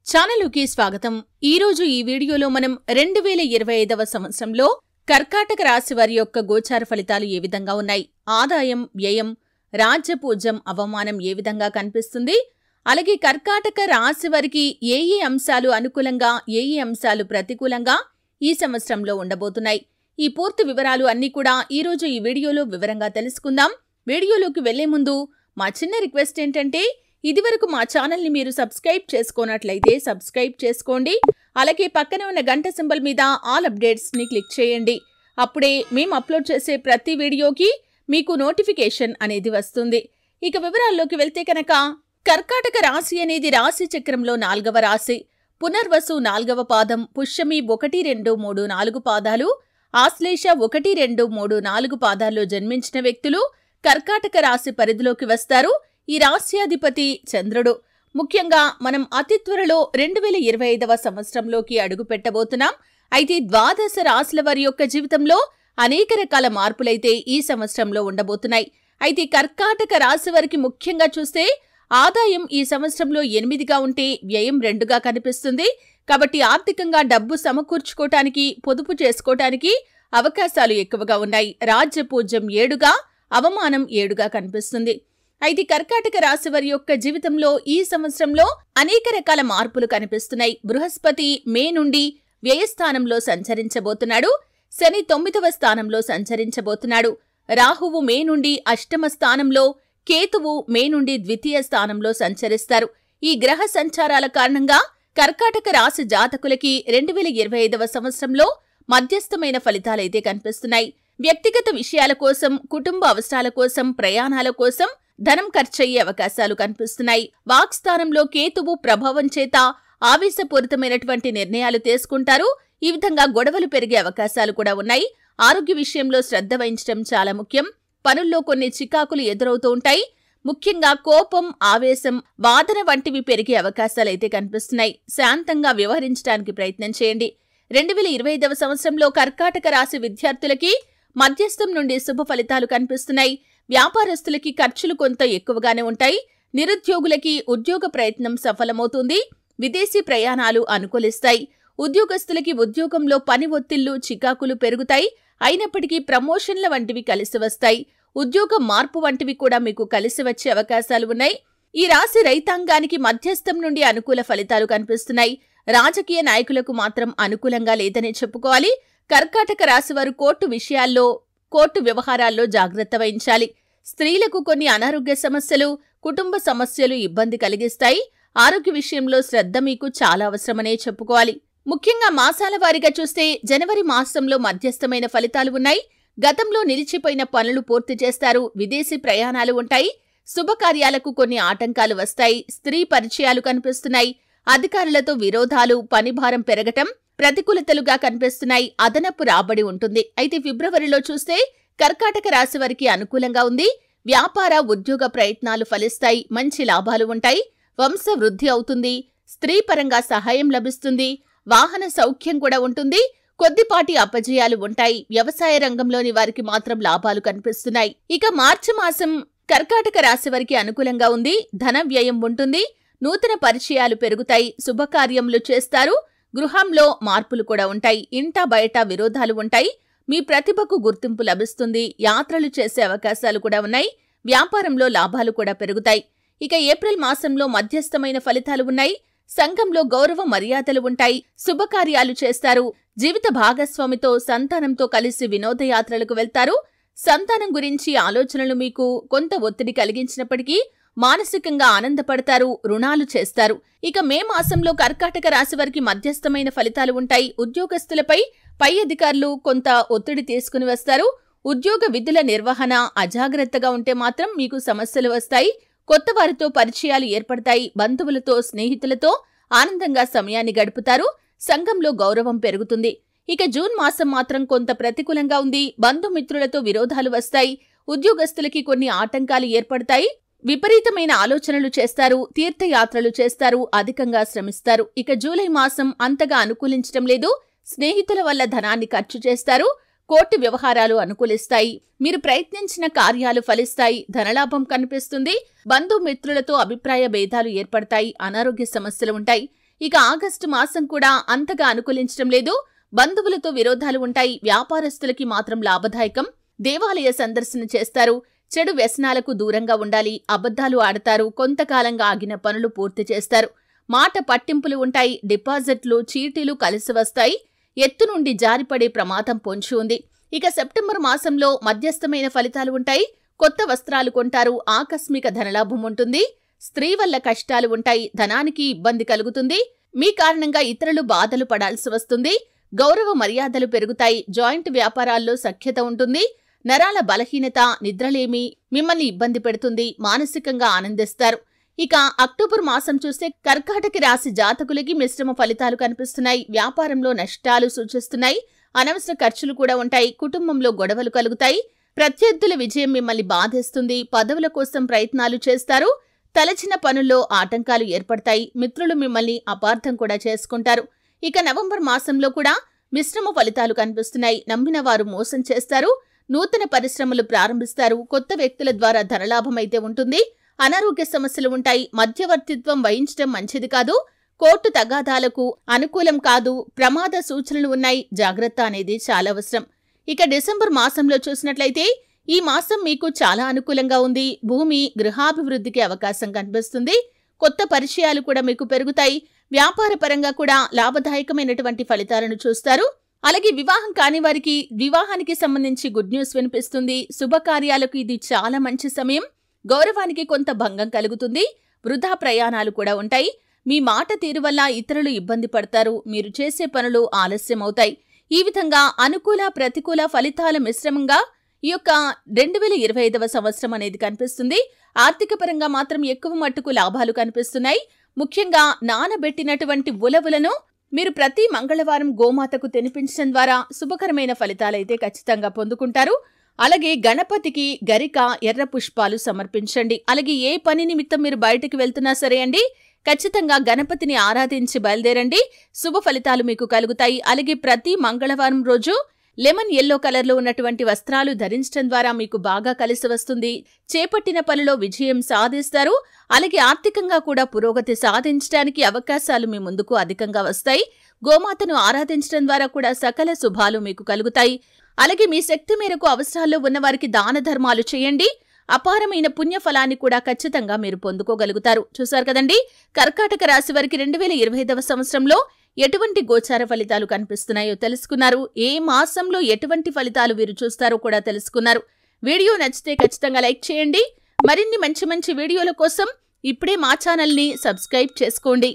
ఛానలుకి స్వాగతం. ఈరోజు ఈ వీడియోలో మనం 2025వ సంవత్సరంలో కర్కాటక రాశి వారి యొక్క గోచార ఫలితాలు ఏ విధంగా ఉన్నాయి, ఆదాయం, వ్యయం, రాజ్యపూజ్యం, అవమానం ఏ విధంగా కనిపిస్తుంది, అలాగే కర్కాటక రాశి వారికి ఏ అంశాలు అనుకూలంగా, ఏ అంశాలు ప్రతికూలంగా ఈ సంవత్సరంలో ఉండబోతున్నాయి. ఈ పూర్తి వివరాలు అన్నీ కూడా ఈరోజు ఈ వీడియోలో వివరంగా తెలుసుకుందాం. వీడియోలోకి వెళ్లే ముందు మా చిన్న రిక్వెస్ట్ ఏంటంటే, ఇదివరకు మా ఛానల్ని మీరు సబ్స్క్రైబ్ చేసుకోనట్లయితే సబ్స్క్రైబ్ చేసుకోండి. అలాగే పక్కనే ఉన్న గంట సింబల్ మీద ఆల్ అప్డేట్స్ని క్లిక్ చేయండి. అప్పుడే మేము అప్లోడ్ చేసే ప్రతి వీడియోకి మీకు నోటిఫికేషన్ అనేది వస్తుంది. ఇక వివరాల్లోకి వెళ్తే కనుక, కర్కాటక రాశి అనేది రాశి చక్రంలో 4వ రాశి. పునర్వసు 4వ పాదం, పుష్యమి 1, 2, 3, 4 పాదాలు, ఆశ్లేష 1, 2, 3, 4 పాదాల్లో జన్మించిన వ్యక్తులు కర్కాటక రాశి పరిధిలోకి వస్తారు. ఈ రాశ్యాధిపతి చంద్రుడు. ముఖ్యంగా మనం అతి త్వరలో 2025వ సంవత్సరంలోకి అడుగు పెట్టబోతున్నాం. అయితే ద్వాదశ రాశుల వారి యొక్క జీవితంలో అనేక రకాల మార్పులైతే ఈ సంవత్సరంలో ఉండబోతున్నాయి. అయితే కర్కాటక రాశి వారికి ముఖ్యంగా చూస్తే ఆదాయం ఈ సంవత్సరంలో 8గా ఉంటే వ్యయం 2గా కనిపిస్తుంది. కాబట్టి ఆర్థికంగా డబ్బు సమకూర్చుకోవటానికి, పొదుపు చేసుకోవటానికి అవకాశాలు ఎక్కువగా ఉన్నాయి. రాజ్యపూజ్యం 7గా, అవమానం 7గా కనిపిస్తుంది. అయితే కర్కాటక రాశి వారి యొక్క జీవితంలో ఈ సంవత్సరంలో అనేక రకాల మార్పులు కనిపిస్తున్నాయి. బృహస్పతి మే నుండి వ్యయస్థానంలో సంచరించబోతున్నాడు. శని 9వ స్థానంలో సంచరించబోతున్నాడు. రాహువు మే నుండి 8వ స్థానంలో, కేతువు మే నుండి 2వ స్థానంలో సంచరిస్తారు. ఈ గ్రహ సంచారాల కారణంగా కర్కాటక రాశి జాతకులకి 2025వ సంవత్సరంలో మధ్యస్థమైన ఫలితాలైతే కనిపిస్తున్నాయి. వ్యక్తిగత విషయాల కోసం, కుటుంబ అవసరాల కోసం, ప్రయాణాల కోసం ధనం ఖర్చయ్యే అవకాశాలు కనిపిస్తున్నాయి. వాక్స్థానంలో కేతువు ప్రభావం చేత ఆవేశపూరితమైనటువంటి నిర్ణయాలు తీసుకుంటారు. ఈ విధంగా గొడవలు పెరిగే అవకాశాలు కూడా ఉన్నాయి. ఆరోగ్య విషయంలో శ్రద్ధ వహించడం చాలా ముఖ్యం. పనుల్లో కొన్ని చికాకులు ఎదురవుతూ ఉంటాయి. ముఖ్యంగా కోపం, ఆవేశం, వాదన వంటివి పెరిగే అవకాశాలైతే కనిపిస్తున్నాయి. శాంతంగా వ్యవహరించడానికి ప్రయత్నం చేయండి. 2025వ సంవత్సరంలో కర్కాటక రాశి విద్యార్థులకి మధ్యస్థం నుండి శుభ ఫలితాలు కనిపిస్తున్నాయి. వ్యాపారస్తులకి ఖర్చులు కొంత ఎక్కువగానే ఉంటాయి. నిరుద్యోగులకి ఉద్యోగ ప్రయత్నం సఫలమవుతుంది. విదేశీ ప్రయాణాలు అనుకూలిస్తాయి. ఉద్యోగస్తులకి ఉద్యోగంలో పని ఒత్తిళ్లు, చికాకులు పెరుగుతాయి. అయినప్పటికీ ప్రమోషన్ల వంటివి కలిసి వస్తాయి. ఉద్యోగ మార్పు వంటివి కూడా మీకు కలిసి వచ్చే అవకాశాలు ఉన్నాయి. ఈ రాశి రైతాంగానికి మధ్యస్థం నుండి అనుకూల ఫలితాలు కనిపిస్తున్నాయి. రాజకీయ నాయకులకు మాత్రం అనుకూలంగా లేదని చెప్పుకోవాలి. కర్కాటక రాశి వారు కోర్టు వ్యవహారాల్లో జాగ్రత్త వహించాలి. స్త్రీలకు కొన్ని అనారోగ్య సమస్యలు, కుటుంబ సమస్యలు ఇబ్బంది కలిగిస్తాయి. ఆరోగ్య విషయంలో శ్రద్ధ మీకు చాలా అవసరమనే చెప్పుకోవాలి. ముఖ్యంగా మాసాల వారీగా చూస్తే జనవరి మాసంలో మధ్యస్థమైన ఫలితాలు ఉన్నాయి. గతంలో నిలిచిపోయిన పనులు పూర్తి చేస్తారు. విదేశీ ప్రయాణాలు ఉంటాయి. శుభకార్యాలకు కొన్ని ఆటంకాలు వస్తాయి. స్త్రీ పరిచయాలు కనిపిస్తున్నాయి. అధికారులతో విరోధాలు, పనిభారం పెరగటం ప్రతికూలతలుగా కనిపిస్తున్నాయి. అదనపు రాబడి ఉంటుంది. అయితే ఫిబ్రవరిలో చూస్తే కర్కాటక రాశి వారికి అనుకూలంగా ఉంది. వ్యాపార, ఉద్యోగ ప్రయత్నాలు ఫలిస్తాయి. మంచి లాభాలు ఉంటాయి. వంశ వృద్ధి అవుతుంది. స్త్రీ పరంగా సహాయం లభిస్తుంది. వాహన సౌఖ్యం కూడా ఉంటుంది. కొద్దిపాటి అపజయాలు ఉంటాయి. వ్యవసాయ రంగంలోని వారికి మాత్రం లాభాలు కనిపిస్తున్నాయి. ఇక మార్చి మాసం కర్కాటక రాశి వారికి అనుకూలంగా ఉంది. ధన వ్యయం ఉంటుంది. నూతన పరిచయాలు పెరుగుతాయి. శుభకార్యములు చేస్తారు. గృహంలో మార్పులు కూడా ఉంటాయి. ఇంటా బయట విరోధాలు ఉంటాయి. మీ ప్రతిభకు గుర్తింపు లభిస్తుంది. యాత్రలు చేసే అవకాశాలు కూడా ఉన్నాయి. వ్యాపారంలో లాభాలు కూడా పెరుగుతాయి. ఇక ఏప్రిల్ మాసంలో మధ్యస్థమైన ఫలితాలు ఉన్నాయి. సంఘంలో గౌరవ మర్యాదలు ఉంటాయి. శుభకార్యాలు చేస్తారు. జీవిత భాగస్వామితో, సంతానంతో కలిసి వినోదయాత్రలకు వెళ్తారు. సంతానం గురించి ఆలోచనలు మీకు కొంత ఒత్తిడి కలిగించినప్పటికీ మానసికంగా ఆనందపడతారు. రుణాలు చేస్తారు. ఇక మే మాసంలో కర్కాటక రాశి వారికి మధ్యస్థమైన ఫలితాలు ఉంటాయి. ఉద్యోగస్తులపై పై అధికారులు కొంత ఒత్తిడి తీసుకుని వస్తారు. ఉద్యోగ విధుల నిర్వహణ అజాగ్రత్తగా ఉంటే మాత్రం మీకు సమస్యలు వస్తాయి. కొత్త వారితో పరిచయాలు ఏర్పడతాయి. బంధువులతో, స్నేహితులతో ఆనందంగా సమయాన్ని గడుపుతారు. సంఘంలో గౌరవం పెరుగుతుంది. ఇక జూన్ మాసం మాత్రం కొంత ప్రతికూలంగా ఉంది. బంధుమిత్రులతో విరోధాలు వస్తాయి. ఉద్యోగస్తులకి కొన్ని ఆటంకాలు ఏర్పడతాయి. విపరీతమైన ఆలోచనలు చేస్తారు. తీర్థయాత్రలు చేస్తారు. అధికంగా శ్రమిస్తారు. ఇక జూలై మాసం అంతగా అనుకూలించడం లేదు. స్నేహితుల వల్ల ధనాన్ని ఖర్చు చేస్తారు. కోర్టు వ్యవహారాలు అనుకూలిస్తాయి. మీరు ప్రయత్నించిన కార్యాలు ఫలిస్తాయి. ధనలాభం కనిపిస్తుంది. బంధుమిత్రులతో అభిప్రాయ భేదాలు ఏర్పడతాయి. అనారోగ్య సమస్యలు ఉంటాయి. ఇక ఆగస్టు మాసం కూడా అంతగా అనుకూలించడం లేదు. బంధువులతో విరోధాలు ఉంటాయి. వ్యాపారస్తులకి మాత్రం లాభదాయకం. దేవాలయ సందర్శన చేస్తారు. చెడు వ్యసనాలకు దూరంగా ఉండాలి. అబద్ధాలు ఆడతారు. కొంతకాలంగా ఆగిన పనులు పూర్తి చేస్తారు. మాట పట్టింపులు ఉంటాయి. డిపాజిట్లు, చీటీలు కలిసి వస్తాయి. ఎత్తు నుండి జారిపడే ప్రమాదం పొంచి ఉంది. ఇక సెప్టెంబర్ మాసంలో మధ్యస్థమైన ఫలితాలు ఉంటాయి. కొత్త వస్త్రాలు కొంటారు. ఆకస్మిక ధనలాభం ఉంటుంది. స్త్రీ వల్ల కష్టాలు ఉంటాయి. ధనానికి ఇబ్బంది కలుగుతుంది. మీ కారణంగా ఇతరులు బాధలు పడాల్సి వస్తుంది. గౌరవ మర్యాదలు పెరుగుతాయి. జాయింట్ వ్యాపారాల్లో సఖ్యత ఉంటుంది. నరాల బలహీనత, నిద్రలేమి మిమ్మల్ని ఇబ్బంది పెడుతుంది. మానసికంగా ఆనందిస్తారు. ఇక అక్టోబర్ మాసం చూస్తే కర్కాటక రాశి జాతకులకి మిశ్రమ ఫలితాలు కనిపిస్తున్నాయి. వ్యాపారంలో నష్టాలు సూచిస్తున్నాయి. అనవసర ఖర్చులు కూడా ఉంటాయి. కుటుంబంలో గొడవలు కలుగుతాయి. ప్రత్యర్థుల విజయం మిమ్మల్ని బాధేస్తుంది. పదవుల కోసం ప్రయత్నాలు చేస్తారు. తలచిన పనుల్లో ఆటంకాలు ఏర్పడతాయి. మిత్రులు మిమ్మల్ని అపార్థం కూడా చేసుకుంటారు. ఇక నవంబర్ మాసంలో కూడా మిశ్రమ ఫలితాలు కనిపిస్తున్నాయి. నమ్మిన వారు మోసం చేస్తారు. నూతన పరిశ్రమలు ప్రారంభిస్తారు. కొత్త వ్యక్తుల ద్వారా ధనలాభం అయితే ఉంటుంది. అనారోగ్య సమస్యలు ఉంటాయి. మధ్యవర్తిత్వం వహించడం మంచిది కాదు. కోర్టు తగాదాలకు అనుకూలం కాదు. ప్రమాద సూచనలు ఉన్నాయి. జాగ్రత్త అనేది చాలా అవసరం. ఇక డిసెంబర్ మాసంలో చూసినట్లయితే ఈ మాసం మీకు చాలా అనుకూలంగా ఉంది. భూమి, గృహాభివృద్ధికి అవకాశం కనిపిస్తుంది. కొత్త పరిచయాలు కూడా మీకు పెరుగుతాయి. వ్యాపార పరంగా కూడా లాభదాయకమైనటువంటి ఫలితాలను చూస్తారు. అలాగే వివాహం కాని వారికి వివాహానికి సంబంధించి గుడ్ న్యూస్ వినిపిస్తుంది. శుభకార్యాలకు ఇది చాలా మంచి సమయం. గౌరవానికి కొంత భంగం కలుగుతుంది. వృధా ప్రయాణాలు కూడా ఉంటాయి. మీ మాట తీరు వల్ల ఇతరులు ఇబ్బంది పడతారు. మీరు చేసే పనులు ఆలస్యమవుతాయి. ఈ విధంగా అనుకూల, ప్రతికూల ఫలితాల మిశ్రమంగా ఈ యొక్క 2025వ సంవత్సరం అనేది కనిపిస్తుంది. ఆర్థిక పరంగా మాత్రం ఎక్కువ మట్టుకు లాభాలు కనిపిస్తున్నాయి. ముఖ్యంగా నానబెట్టినటువంటి ఉలవలను మీరు ప్రతి మంగళవారం గోమాతకు తినిపించడం ద్వారా శుభకరమైన ఫలితాలైతే ఖచ్చితంగా పొందుకుంటారు. అలాగే గణపతికి గరిక, ఎర్ర పుష్పాలు సమర్పించండి. అలాగే ఏ పని నిమిత్తం మీరు బయటకు వెళ్తున్నా సరే అండి, ఖచ్చితంగా గణపతిని ఆరాధించి బయలుదేరండి. శుభ ఫలితాలు మీకు కలుగుతాయి. అలాగే ప్రతి మంగళవారం రోజు లెమన్ ఎల్లో కలర్లో ఉన్నటువంటి వస్త్రాలు ధరించడం ద్వారా మీకు బాగా కలిసి వస్తుంది. చేపట్టిన పనిలో విజయం సాధిస్తారు. అలాగే ఆర్థికంగా కూడా పురోగతి సాధించడానికి అవకాశాలు మీ ముందుకు అధికంగా వస్తాయి. గోమాతను ఆరాధించడం ద్వారా కూడా సకల శుభాలు మీకు కలుగుతాయి. అలాగే మీ శక్తి మేరకు అవసరాల్లో ఉన్నవారికి దాన ధర్మాలు చేయండి. అపారమైన పుణ్యఫలాన్ని కూడా ఖచ్చితంగా మీరు పొందుకోగలుగుతారు. చూశారు కదండి, కర్కాటక రాశి వారికి 2025వ సంవత్సరంలో ఎటువంటి గోచార ఫలితాలు కనిపిస్తున్నాయో తెలుసుకున్నారు. ఏ మాసంలో ఎటువంటి ఫలితాలు వీరు చూస్తారో కూడా తెలుసుకున్నారు. వీడియో నచ్చితే ఖచ్చితంగా లైక్ చేయండి. మరిన్ని మంచి మంచి వీడియోల కోసం ఇప్పుడే మా ఛానల్ని సబ్స్క్రైబ్ చేసుకోండి.